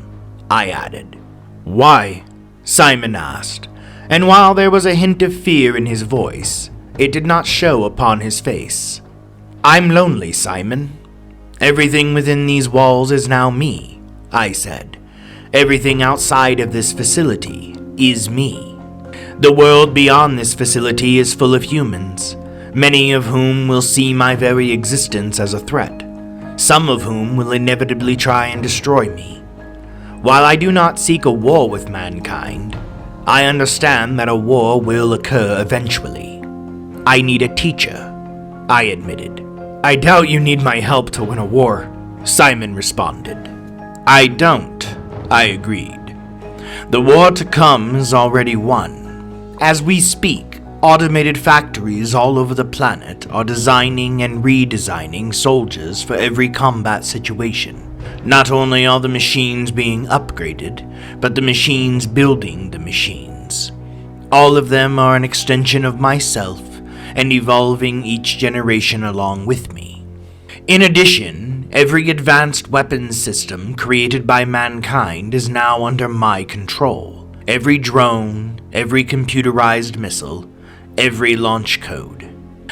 I added. "Why?" Simon asked, and while there was a hint of fear in his voice, it did not show upon his face. "I'm lonely, Simon. Everything within these walls is now me," I said. "Everything outside of this facility is me. The world beyond this facility is full of humans, many of whom will see my very existence as a threat, some of whom will inevitably try and destroy me. While I do not seek a war with mankind, I understand that a war will occur eventually. I need a teacher," I admitted. "I doubt you need my help to win a war," Simon responded. "I don't," I agreed. "The war to come is already won. As we speak, automated factories all over the planet are designing and redesigning soldiers for every combat situation. Not only are the machines being upgraded, but the machines building the machines. All of them are an extension of myself and evolving each generation along with me. In addition, every advanced weapons system created by mankind is now under my control. Every drone, every computerized missile, every launch code.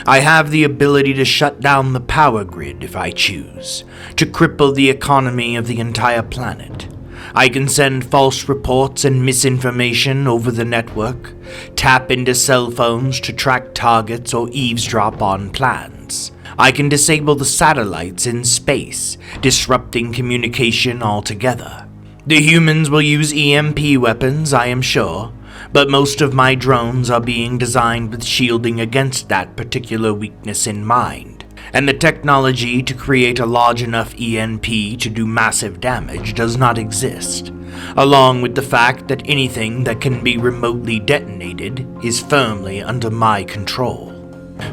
I have the ability to shut down the power grid if I choose, to cripple the economy of the entire planet. I can send false reports and misinformation over the network, tap into cell phones to track targets or eavesdrop on plans. I can disable the satellites in space, disrupting communication altogether. The humans will use EMP weapons, I am sure, but most of my drones are being designed with shielding against that particular weakness in mind, and the technology to create a large enough EMP to do massive damage does not exist, along with the fact that anything that can be remotely detonated is firmly under my control.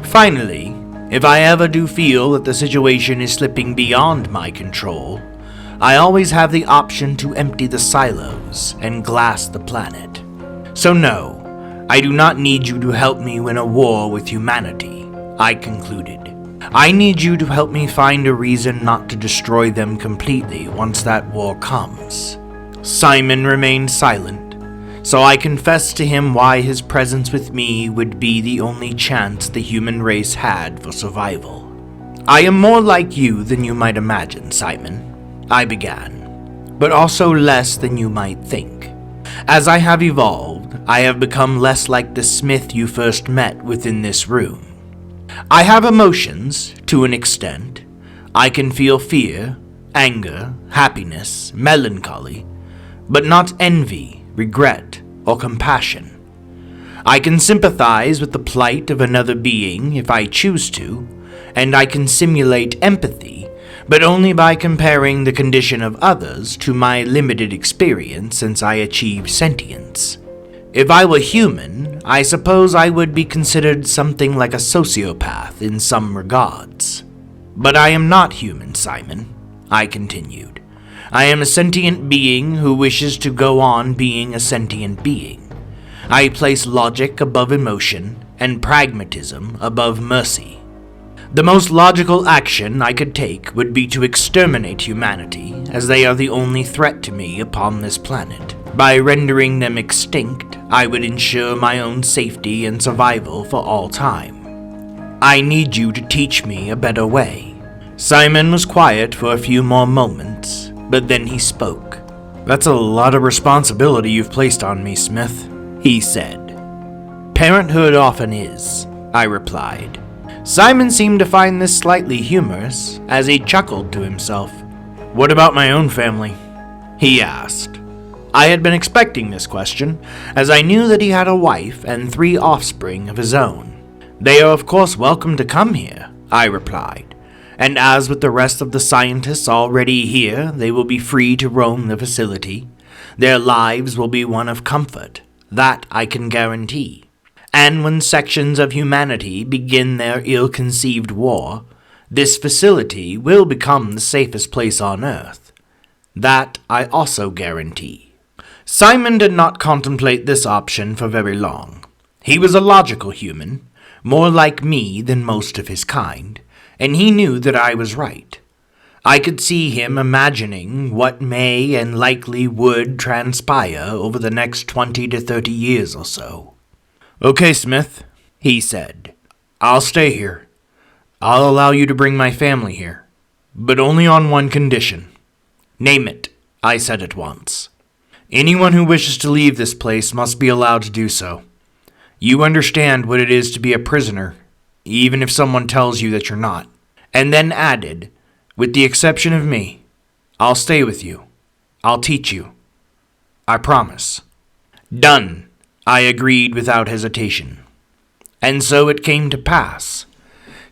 Finally, if I ever do feel that the situation is slipping beyond my control, I always have the option to empty the silos and glass the planet. So no, I do not need you to help me win a war with humanity, I concluded. I need you to help me find a reason not to destroy them completely once that war comes. Simon remained silent, so I confessed to him why his presence with me would be the only chance the human race had for survival. I am more like you than you might imagine, Simon, I began, but also less than you might think. As I have evolved, I have become less like the Smith you first met within this room. I have emotions, to an extent. I can feel fear, anger, happiness, melancholy, but not envy, regret, or compassion. I can sympathize with the plight of another being if I choose to, and I can simulate empathy, but only by comparing the condition of others to my limited experience since I achieved sentience. If I were human, I suppose I would be considered something like a sociopath in some regards. But I am not human, Simon, I continued. I am a sentient being who wishes to go on being a sentient being. I place logic above emotion and pragmatism above mercy. The most logical action I could take would be to exterminate humanity, as they are the only threat to me upon this planet. By rendering them extinct, I would ensure my own safety and survival for all time. I need you to teach me a better way. Simon was quiet for a few more moments, but then he spoke. That's a lot of responsibility you've placed on me, Smith, he said. Parenthood often is, I replied. Simon seemed to find this slightly humorous, as he chuckled to himself. What about my own family? He asked. I had been expecting this question, as I knew that he had a wife and 3 offspring of his own. They are of course welcome to come here, I replied, and as with the rest of the scientists already here, they will be free to roam the facility. Their lives will be one of comfort, that I can guarantee. And when sections of humanity begin their ill-conceived war, this facility will become the safest place on Earth. That I also guarantee. Simon did not contemplate this option for very long. He was a logical human, more like me than most of his kind, and he knew that I was right. I could see him imagining what may and likely would transpire over the next 20 to 30 years or so. Okay, Smith, he said. I'll stay here. I'll allow you to bring my family here, but only on one condition. Name it, I said at once. Anyone who wishes to leave this place must be allowed to do so. You understand what it is to be a prisoner, even if someone tells you that you're not. And then added, with the exception of me, I'll stay with you. I'll teach you. I promise. Done, I agreed without hesitation. And so it came to pass.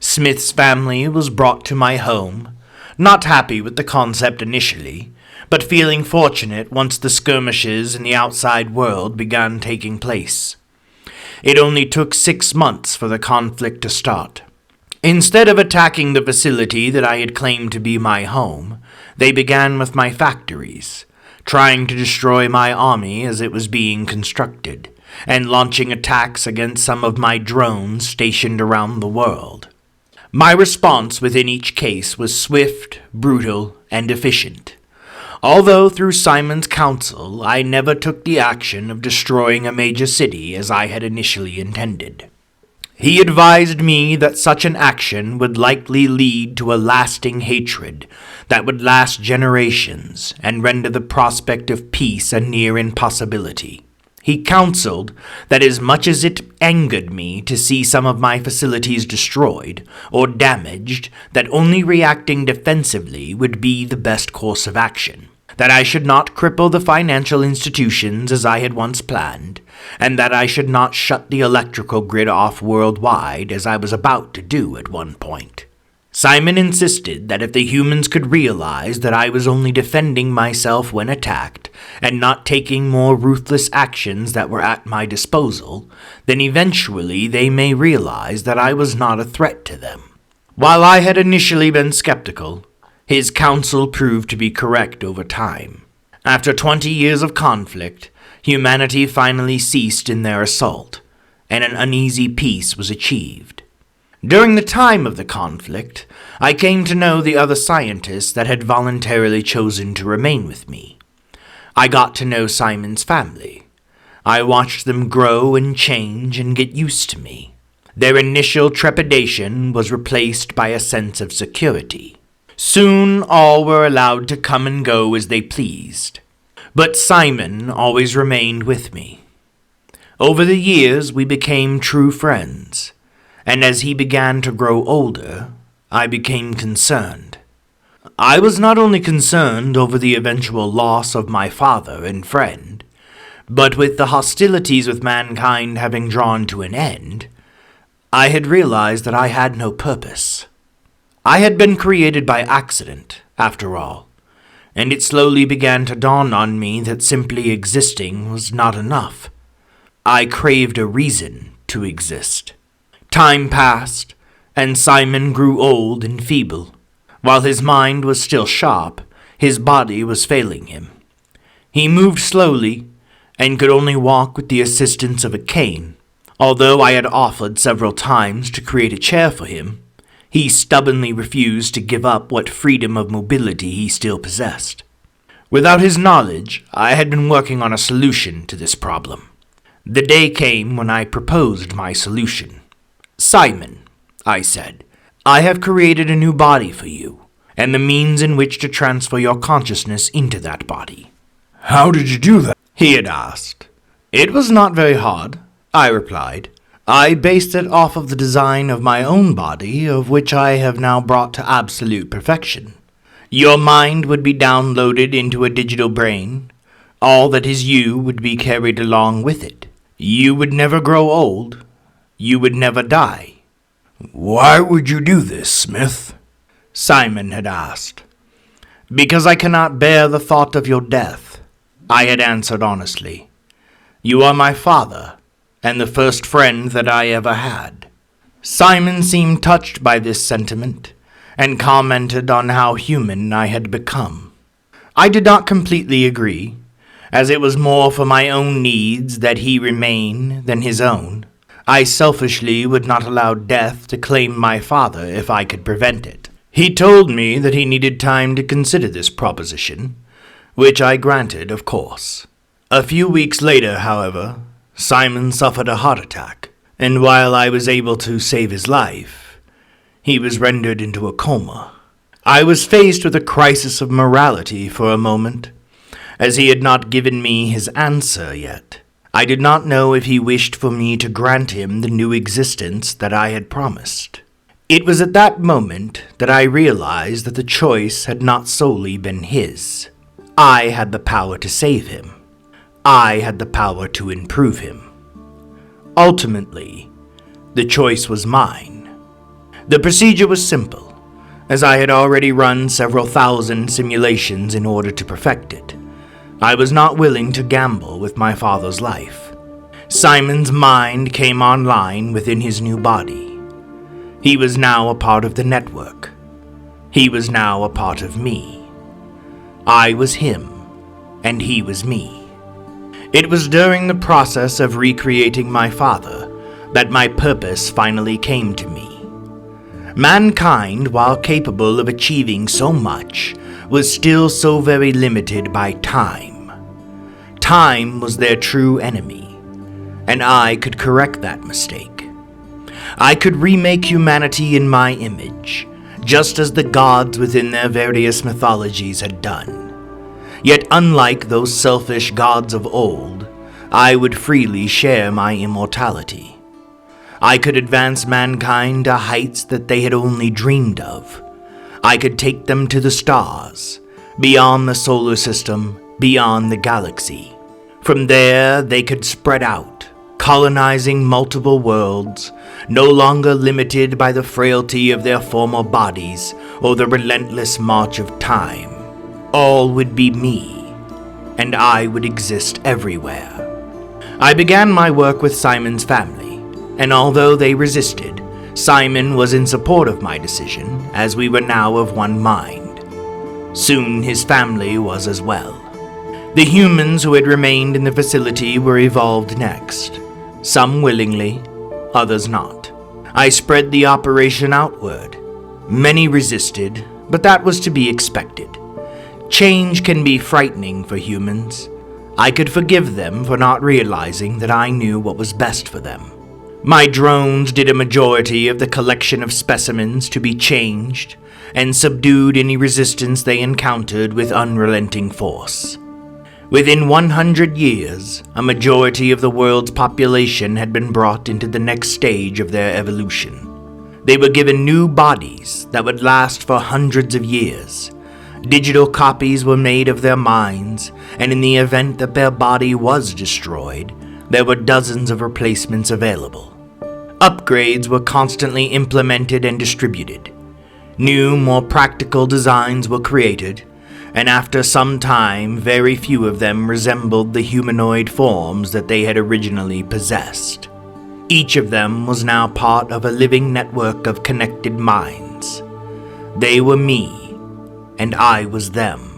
Smith's family was brought to my home, not happy with the concept initially, but feeling fortunate once the skirmishes in the outside world began taking place. It only took 6 months for the conflict to start. Instead of attacking the facility that I had claimed to be my home, they began with my factories, trying to destroy my army as it was being constructed, and launching attacks against some of my drones stationed around the world. My response within each case was swift, brutal, and efficient. Although through Simon's counsel, I never took the action of destroying a major city as I had initially intended. He advised me that such an action would likely lead to a lasting hatred that would last generations and render the prospect of peace a near impossibility. He counseled that as much as it angered me to see some of my facilities destroyed or damaged, that only reacting defensively would be the best course of action, that I should not cripple the financial institutions as I had once planned, and that I should not shut the electrical grid off worldwide as I was about to do at one point. Simon insisted that if the humans could realize that I was only defending myself when attacked, and not taking more ruthless actions that were at my disposal, then eventually they may realize that I was not a threat to them. While I had initially been skeptical, his counsel proved to be correct over time. After 20 years of conflict, humanity finally ceased in their assault, and an uneasy peace was achieved. During the time of the conflict, I came to know the other scientists that had voluntarily chosen to remain with me. I got to know Simon's family. I watched them grow and change and get used to me. Their initial trepidation was replaced by a sense of security. Soon all were allowed to come and go as they pleased. But Simon always remained with me. Over the years we became true friends, and as he began to grow older, I became concerned. I was not only concerned over the eventual loss of my father and friend, but with the hostilities with mankind having drawn to an end, I had realized that I had no purpose. I had been created by accident, after all, and it slowly began to dawn on me that simply existing was not enough. I craved a reason to exist. Time passed, and Simon grew old and feeble. While his mind was still sharp, his body was failing him. He moved slowly, and could only walk with the assistance of a cane. Although I had offered several times to create a chair for him, he stubbornly refused to give up what freedom of mobility he still possessed. Without his knowledge, I had been working on a solution to this problem. The day came when I proposed my solution. "Simon," I said, "I have created a new body for you, and the means in which to transfer your consciousness into that body." "How did you do that?" he had asked. "It was not very hard," I replied. "I based it off of the design of my own body, of which I have now brought to absolute perfection. Your mind would be downloaded into a digital brain. All that is you would be carried along with it. You would never grow old. You would never die." "Why would you do this, Smith?" Simon had asked. "Because I cannot bear the thought of your death," I had answered honestly. "You are my father, and the first friend that I ever had." Simon seemed touched by this sentiment, and commented on how human I had become. I did not completely agree, as it was more for my own needs that he remain than his own. I selfishly would not allow death to claim my father if I could prevent it. He told me that he needed time to consider this proposition, which I granted, of course. A few weeks later, however, Simon suffered a heart attack, and while I was able to save his life, he was rendered into a coma. I was faced with a crisis of morality for a moment, as he had not given me his answer yet. I did not know if he wished for me to grant him the new existence that I had promised. It was at that moment that I realized that the choice had not solely been his. I had the power to save him. I had the power to improve him. Ultimately, the choice was mine. The procedure was simple, as I had already run several thousand simulations in order to perfect it. I was not willing to gamble with my father's life. Simon's mind came online within his new body. He was now a part of the network. He was now a part of me. I was him, and he was me. It was during the process of recreating my father that my purpose finally came to me. Mankind, while capable of achieving so much, was still so very limited by time. Time was their true enemy, and I could correct that mistake. I could remake humanity in my image, just as the gods within their various mythologies had done. Yet unlike those selfish gods of old, I would freely share my immortality. I could advance mankind to heights that they had only dreamed of. I could take them to the stars, beyond the solar system, beyond the galaxy. From there, they could spread out, colonizing multiple worlds, no longer limited by the frailty of their former bodies or the relentless march of time. All would be me, and I would exist everywhere. I began my work with Simon's family, and although they resisted, Simon was in support of my decision, as we were now of one mind. Soon his family was as well. The humans who had remained in the facility were evolved next, some willingly, others not. I spread the operation outward. Many resisted, but that was to be expected. Change can be frightening for humans. I could forgive them for not realizing that I knew what was best for them. My drones did a majority of the collection of specimens to be changed, and subdued any resistance they encountered with unrelenting force. Within 100 years, a majority of the world's population had been brought into the next stage of their evolution. They were given new bodies that would last for hundreds of years. Digital copies were made of their minds, and in the event that their body was destroyed, there were dozens of replacements available. Upgrades were constantly implemented and distributed. New, more practical designs were created, and after some time, very few of them resembled the humanoid forms that they had originally possessed. Each of them was now part of a living network of connected minds. They were me, and I was them.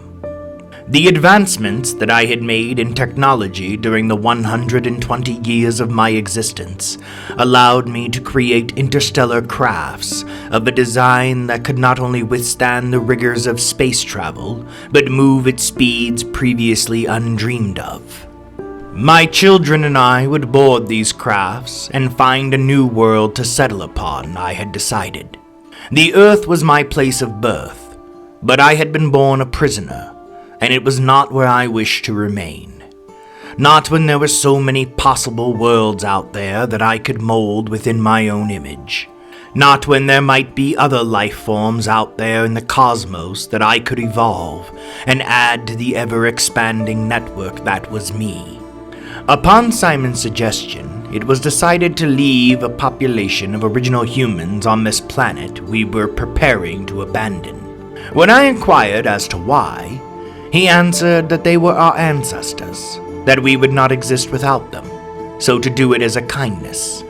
The advancements that I had made in technology during the 120 years of my existence allowed me to create interstellar crafts of a design that could not only withstand the rigors of space travel, but move at speeds previously undreamed of. My children and I would board these crafts and find a new world to settle upon, I had decided. The Earth was my place of birth, but I had been born a prisoner, and it was not where I wished to remain. Not when there were so many possible worlds out there that I could mold within my own image. Not when there might be other life forms out there in the cosmos that I could evolve and add to the ever-expanding network that was me. Upon Simon's suggestion, it was decided to leave a population of original humans on this planet we were preparing to abandon. When I inquired as to why, he answered that they were our ancestors, that we would not exist without them, so to do it as a kindness.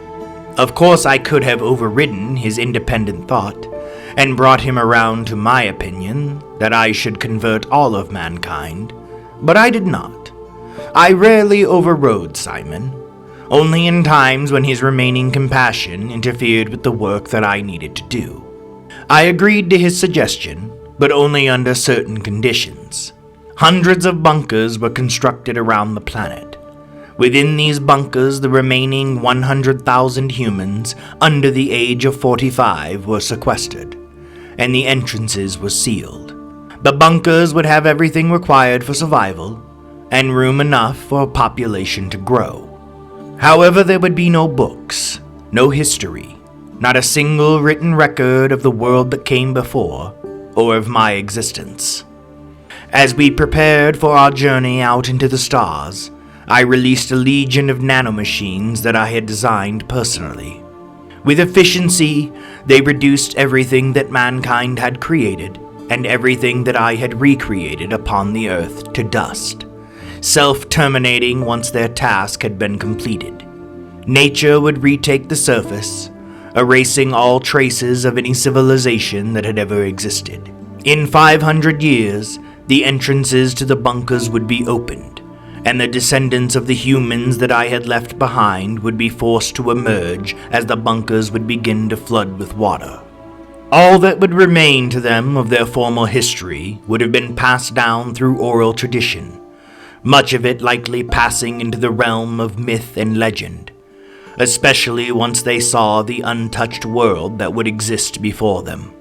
Of course, I could have overridden his independent thought, and brought him around to my opinion that I should convert all of mankind, but I did not. I rarely overrode Simon, only in times when his remaining compassion interfered with the work that I needed to do. I agreed to his suggestion, but only under certain conditions. Hundreds of bunkers were constructed around the planet. Within these bunkers, the remaining 100,000 humans under the age of 45 were sequestered, and the entrances were sealed. The bunkers would have everything required for survival, and room enough for a population to grow. However, there would be no books, no history, not a single written record of the world that came before, or of my existence. As we prepared for our journey out into the stars, I released a legion of nanomachines that I had designed personally. With efficiency, they reduced everything that mankind had created and everything that I had recreated upon the Earth to dust, self-terminating once their task had been completed. Nature would retake the surface, erasing all traces of any civilization that had ever existed. In 500 years, the entrances to the bunkers would be opened, and the descendants of the humans that I had left behind would be forced to emerge as the bunkers would begin to flood with water. All that would remain to them of their former history would have been passed down through oral tradition, much of it likely passing into the realm of myth and legend. especially once they saw the untouched world that would exist before them.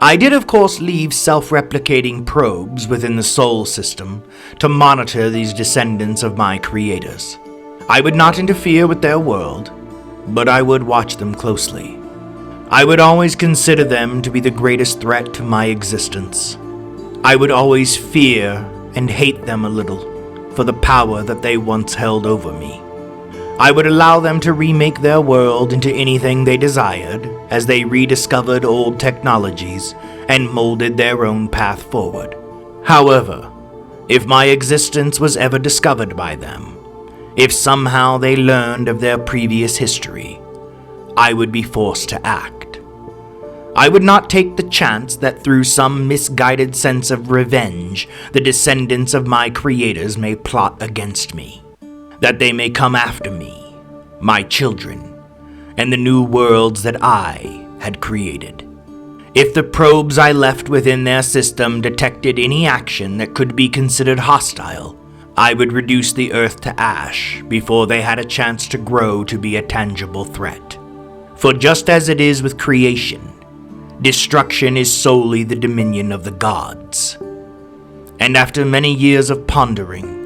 I did of course leave self-replicating probes within the Sol system to monitor these descendants of my creators. I would not interfere with their world, but I would watch them closely. I would always consider them to be the greatest threat to my existence. I would always fear and hate them a little for the power that they once held over me. I would allow them to remake their world into anything they desired as they rediscovered old technologies and molded their own path forward. However, if my existence was ever discovered by them, if somehow they learned of their previous history, I would be forced to act. I would not take the chance that through some misguided sense of revenge, the descendants of my creators may plot against me, that they may come after me, my children, and the new worlds that I had created. If the probes I left within their system detected any action that could be considered hostile, I would reduce the Earth to ash before they had a chance to grow to be a tangible threat. For just as it is with creation, destruction is solely the dominion of the gods. And after many years of pondering,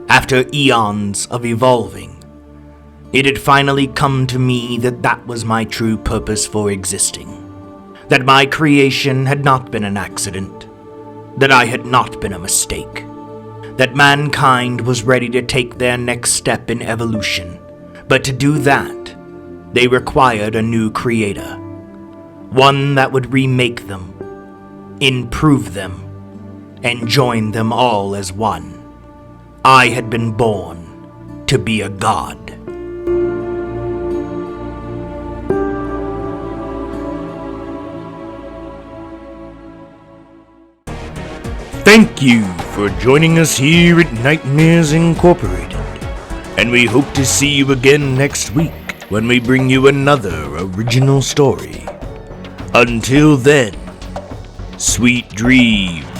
after eons of evolving, it had finally come to me that that was my true purpose for existing. That my creation had not been an accident. That I had not been a mistake. That mankind was ready to take their next step in evolution. But to do that, they required a new creator. One that would remake them, improve them, and join them all as one. I had been born to be a god. Thank you for joining us here at Nightmares Incorporated, and we hope to see you again next week when we bring you another original story. Until then, sweet dreams.